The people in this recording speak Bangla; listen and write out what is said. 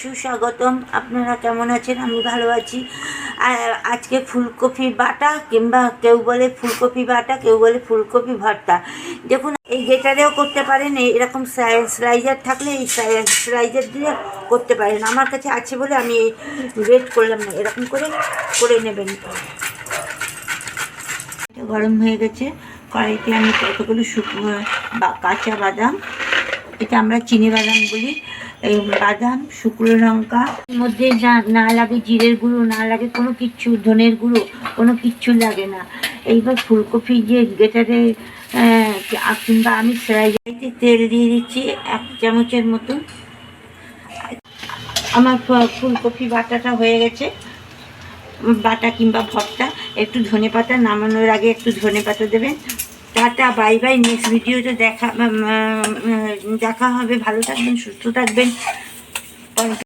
সুস্বাগতম। আপনারা কেমন আছেন? আমি ভালো আছি। আজকে ফুলকপি বাটা, কিংবা কেউ বলে ফুলকপি বাটা, কেউ বলে ফুলকপি ভর্তা। দেখুন, এই গেটারেও করতে পারেন, এরকম স্লাইজার থাকলে এই স্লাইজার দিয়ে করতে পারেন। আমার কাছে আছে বলে আমি ওয়েট করলাম না, এরকম করে নেবেন। গরম হয়ে গেছে, কড়াইতে আমি কতগুলো কাঁচা বাদাম, এটা আমরা চিনি বাদাম বলি, এই বাদাম, শুকনো লঙ্কা, মধ্যে না লাগে জিরের গুঁড়ো, না লাগে কোনো কিচ্ছু, ধনের গুঁড়ো, কোনো কিচ্ছু লাগে না। এইবার ফুলকপি যে গেটারে কিংবা আমি স্লাইজারিতে তেল দিয়ে দিচ্ছি 1 চামচের মতো। আমার ফুলকপি বাটাটা হয়ে গেছে, বাটা কিংবা ভর্তা। একটু ধনেপাতা, নামানোর আগে একটু ধনেপাতা দেবেন। Tata, bye bye. নেক্সট ভিডিওতে দেখা হবে। ভালো থাকবেন, সুস্থ থাকবেন।